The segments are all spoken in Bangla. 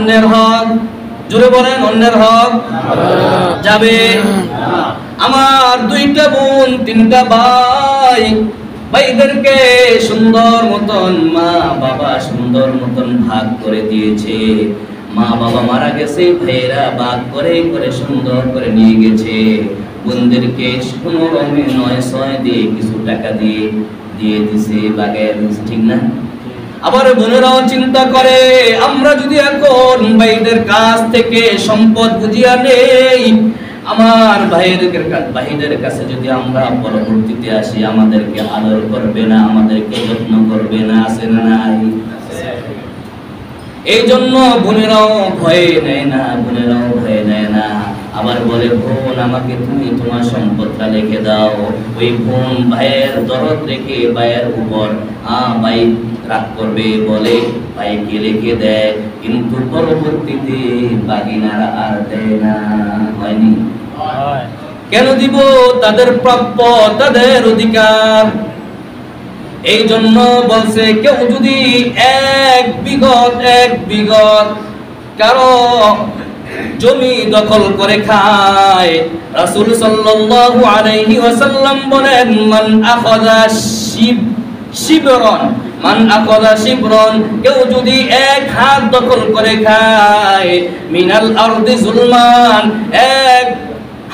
অন্যের হক, জোরে বলেন অন্যের হক যাবে। আমার দুইটা বোন তিনটা ভাই, ভাইদেরকে সুন্দর মতন মা বাবা সুন্দর মতন ভাগ করে দিয়েছে। মা বাবা মারা গেছে, ভাইয়েরা ভাগ করে করে সুন্দর করে নিয়ে গেছে। বোনদেরকে কোনো রকমে 9-6 দিয়ে কিছু টাকা দিয়ে দিছে বাগের, ঠিক না? আবার বোনেরাও চিন্তা করে আমরা যদি এখন ভাইদের কাছ থেকে সম্পদ বুঝিয়া নেই, আমার ভাইদের কাছে যদি আমরা পরবর্তীতে আসি আমাদেরকে আদর করবে না, আমাদেরকে যত্ন করবে না, আছে না নাই? এই জন্য বোনেরাও ভয় নেয় না, বোনেরাও ভয় নেয় না। আবার বলে বোন আমাকে তুমি তোমার সম্পদটা লিখে দাও। ওই বোন ভাইয়ের দরদ রেখে ভাইয়ের উপর ভাই রাগ করবে, বলে ভাইকে লিখে দেয়, কিন্তু পরবর্তীতে বাগিনারা আর দেয় না। হয়নি? কেন দিব? তাদের প্রাপ্য, তাদের অধিকার। এই জন্য বলছে কেউ যদি এক বিঘত কারো জমি দখল করে খায়, রাসূল সাল্লাল্লাহু আলাইহি ওয়াসাল্লাম বলেন মান আখাযা শিবরন, কেউ যদি এক হাত দখল করে খায়, মিনাল আরদি জুলমান, এক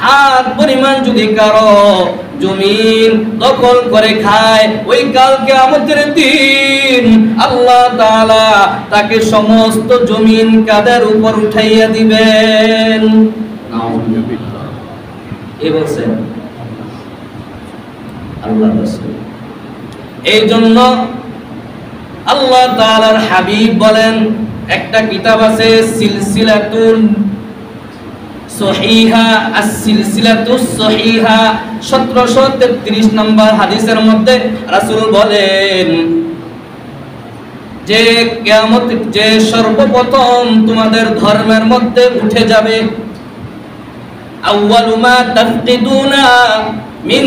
হাত পরিমাণ যদি কারো জমিন দখল করে খায়, ওই কাল কিয়ামতের দিন আল্লাহ তাআলা তাকে সমস্ত জমিন কাঁধের উপর উঠাইয়া দিবেন। এই বলছেন আল্লাহ রাসূল। এই জন্য আল্লাহ তাআলার হাবিব বলেন, একটা কিতাব আছে সিলসিলাতুল সহিহা, আস-সিলসিলাতুস সহিহা, 1733 নম্বর হাদিসের মধ্যে রাসূল বলেন যে কিয়ামত যে সর্বপ্রথম তোমাদের ধর্মের মধ্যে উঠে যাবে, আউয়ালু মা তাফকিদুনা মিন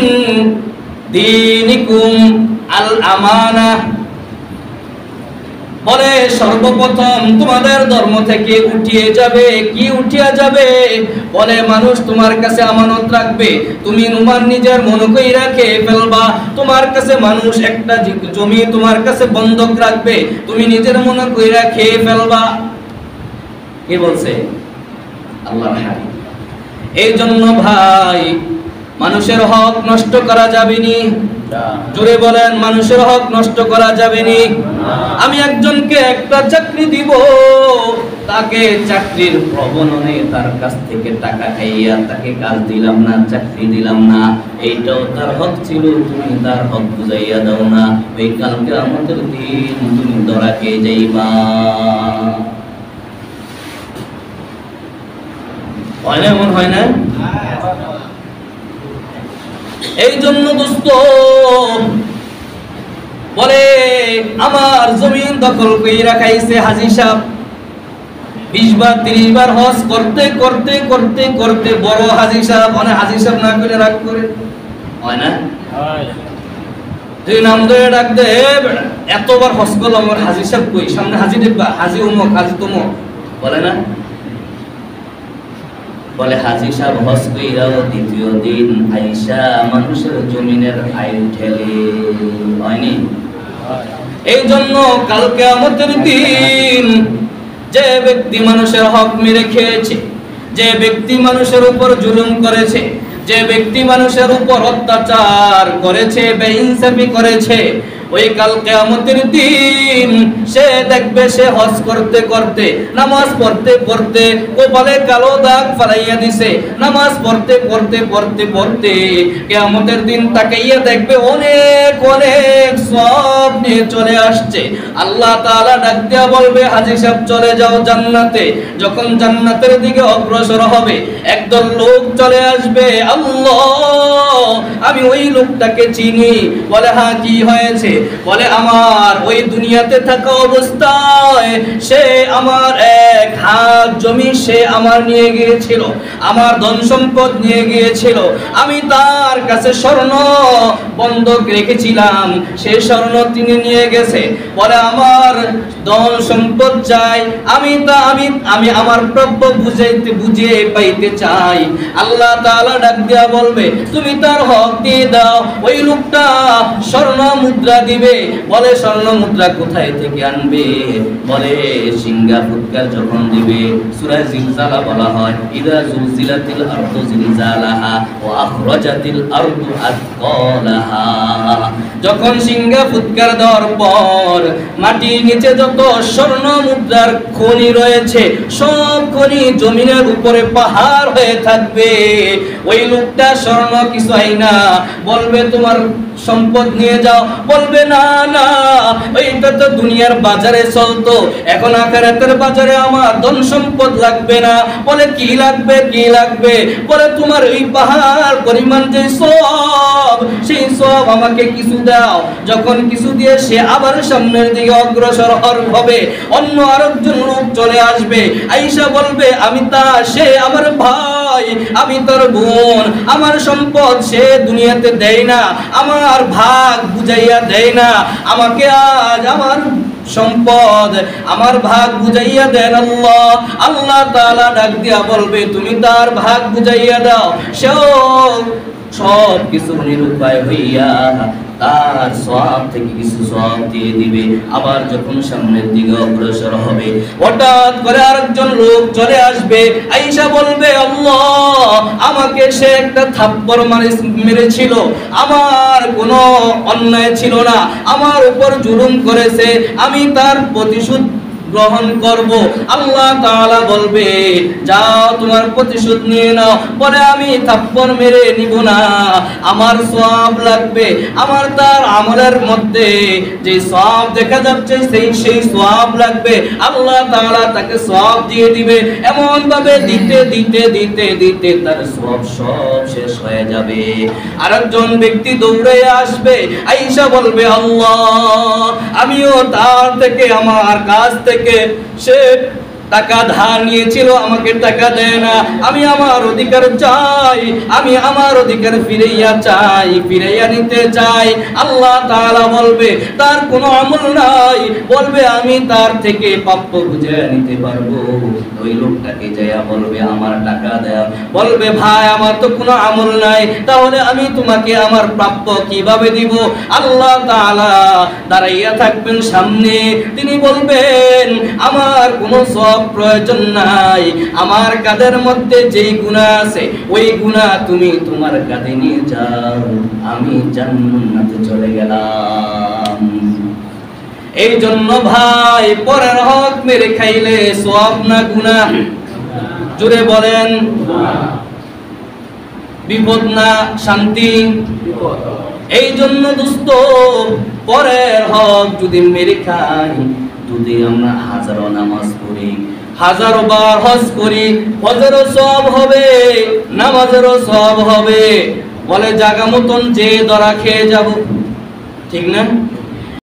দীনিকুম আল আমানা, বলে সর্বপ্রথম তোমাদের ধর্ম থেকে উঠিয়ে যাবে, কি উঠিয়া যাবে? বলে মানুষ তোমার কাছে আমানত রাখবে, তুমি তোমার নিজের মনে কইরা খেয়ে ফেলবা। তোমার কাছে মানুষ একটা জমি তোমার কাছে বন্ধক রাখবে, তুমি নিজের মনে কইরা খেয়ে ফেলবা। কে বলছে? আল্লাহর হাবিব। এই জন্য ভাই মানুষের হক নষ্ট করা যাবে না। জোরে বলেন মানুষের হক নষ্ট করা যাবে না। আমি একজনকে একটা চাকরি দিব, তাকে চাকরির প্রবণনে তার কাছ থেকে টাকা খাইয়া তাকে কাজ দিলাম না, চাকরি দিলাম না, এইটাও তার হক ছিল, তুমি তার হক বুঝাইয়া দাও না, ওই কালকে আমাদের দিন তুমি ধরা খেয়ে যাইবা। হয় না? এমন হয় না? এই জন্য দোস্ত বলে আমার জমিন দখল কইরা খাইছে হাজী সাহেব, 20 বার 30 বার হজ করতে করতে করতে করতে বড় হাজী সাহেব, অনেক হাজী সাহেব না কইলে রাগ করে। হয় না? তুই নাম ধরে ডাক দে, এতবার হজ করলাম আমার হাজী সাহেব কই, সামনে হাজী দেখবা, হাজী উমুক, হাজী তুমুক, বলে না? বলে হাজী সাহেব হজ কইরাও দ্বিতীয় দিন আইসা মানুষের জমিনের আইন ঠেলে। হয়নি? এই জন্য কাল কিয়ামতের দিন যে ব্যক্তি মানুষের হক মেরে খেয়েছে, যে ব্যক্তি মানুষের উপর জুলুম করেছে, যে ব্যক্তি মানুষের উপর অত্যাচার করেছে, বেইনসাফি করেছে, ওই কাল কিয়ামতের দিন সে দেখবে সে হজ করতে করতে, নামাজ পড়তে পড়তে কপালে কালো দাগ ফালাইয়া দিছে, নামাজ পড়তে পড়তে পড়তে পড়তে কিয়ামতের দিন তাকাইয়া দেখবে অনেক অনেক সওয়াব নিয়ে চলে আসছে। আল্লাহ তাআলা ডাক দিয়া বলবে হাজী সাহেব চলে যাও জান্নাতে। যখন জান্নাতের দিকে অগ্রসর হবে একদল লোক চলে আসবে, আল্লাহ আমি ওই লোকটাকে চিনি। বলে হ্যাঁ কি হয়েছে? বলে আমার ওই দুনিয়াতে থাকা অবস্থায় সে আমার এক হাত জমি সে আমার নিয়ে গিয়েছিল, আমার ধন সম্পদ নিয়ে গিয়েছিল, আমি তার কাছে স্বর্ণ বন্ধক রেখেছিলাম, সে স্বর্ণ তিনি নিয়ে গেছে। বলে আমার ধন সম্পদ চাই, আমি আমার প্রাপ্য বুঝিয়ে পাইতে চাই। আল্লাহ তাআলা ডাক দিয়া বলবে তুমি তার হক দিয়ে দাও। ওই লোকটা স্বর্ণ মুদ্রা দিবে, বলে স্বর্ণ মুদ্রা কোথায় থেকে আনবে? বলে সিংহা ফুৎকার যখন দিবে। সূরা জিলজালা বলা হয় ইদা জুলজিলাতিল আরদু জিলজালাহা ওয়া আখরাজাতিল আরদু আথকালাহা। যখন সিংহা ফুৎকার দেওয়ার পর মাটির নিচে যত স্বর্ণ মুদ্রার খনি রয়েছে সব খনি জমিনের উপরে পাহাড় হয়ে থাকবে। ওই লোকটা স্বর্ণ কিছু হয় না, বলবে তোমার সম্পদ নিয়ে যাও। বলবে না না, ওইটা তো দুনিয়ার বাজারে চলতো, এখন আখিরাতের বাজারে আমার ধন সম্পদ লাগবে না। বলে কি লাগবে কি লাগবে? বলে তোমার এই পাহাড় পরিমাণ যে সওয়াব, সেই সওয়াব আমাকে কিছু দাও। যখন কিছু দিয়ে সে আবার সামনের দিকে অগ্রসর হবে, অন্য আরেকজন লোক চলে আসবে, আয়েশা বলবে আমি সে আমার ভাই, আমি তার বোন, আমার সম্পদ সে দুনিয়াতে দেয় না, আমার ভাগ বুঝাইয়া দেয় না, আমাকে আজ আমার সম্পদ আমার ভাগ বুঝাইয়া দেন আল্লাহ। আল্লাহ তাআলা ডাক দিয়া বলবে তুমি তার ভাগ বুঝাইয়া দাও। সেও সব কিছু নিরুপায় হইয়া তার সওয়াব থেকে কিছু সওয়াব দিয়ে দিবে। আবার যখন সামনের দিকে অগ্রসর হবে, হঠাৎ করে আরেকজন লোক চলে আসবে, আয়েশা বলবে আল্লাহ আমাকে সে একটা থাপ্পড় মেরেছিল, আমার কোনো অন্যায় ছিল না, আমার উপর জুলুম করেছে, আমি তার প্রতিশোধ গ্রহণ করব। আল্লাহ তাআলা বলবে যাও তোমার প্রতিশোধ নিয়ে নাও। বলে আমি থাপ্পড় মেরে নিব না, আমার সওয়াব লাগবে, আমার তার আমলের মধ্যে যে সওয়াব দেখা যাচ্ছে সেই সওয়াব লাগবে। আল্লাহ তাআলা তাকে সওয়াব দিয়ে দিবে। এমন ভাবে দিতে দিতে দিতে দিতে তার সওয়াব সব শেষ হয়ে যাবে। আরেকজন ব্যক্তি দৌড়ে আসবে, আয়েশা বলবে আল্লাহ আমিও তার থেকে আমার কাছ থেকে সে টাকা ধার নিয়েছিল, আমাকে টাকা দেয় না, আমি আমার অধিকার চাই, আমি আমার অধিকার ফিরাইয়া চাই, ফিরাইয়া নিতে চাই। আল্লাহ তাআলা বলবে তার কোনো আমল নাই, বলবে আমি তার থেকে প্রাপ্য বুঝে নিতে পারবো। ওই লোকটাকে যাইয়া বলবে আমার টাকা দাও। বলবে ভাই আমার তো কোনো আমল নাই, তাহলে আমি তোমাকে আমার প্রাপ্য কিভাবে দিব? আল্লাহ তাআলা দাঁড়াইয়া থাকবেন সামনে, তিনি বলবেন আমার কোনো সব প্রয়োজন নাই, আমার কাঁধের মধ্যে যেই গুনাহ আছে ওই গুনাহ তুমি তোমার কাঁধে নিয়ে যাও, আমি জান্নাতে চলে গেলাম। এই জন্য ভাই পরের হক মেরে খাইলে সওয়াব না গুনাহ? জোরে বলেন। বিপদ না শান্তি? এই জন্য দোস্ত পরের হক যদি মেরে খাই, যদি আমরা হাজারো নামাজ পড়ি, হাজারো বার হজ করি, হজেরও সওয়াব হবে, নামাজেরও সওয়াব হবে। বলে জাগা মতন যে ধরা খেয়ে যাব, ঠিক না?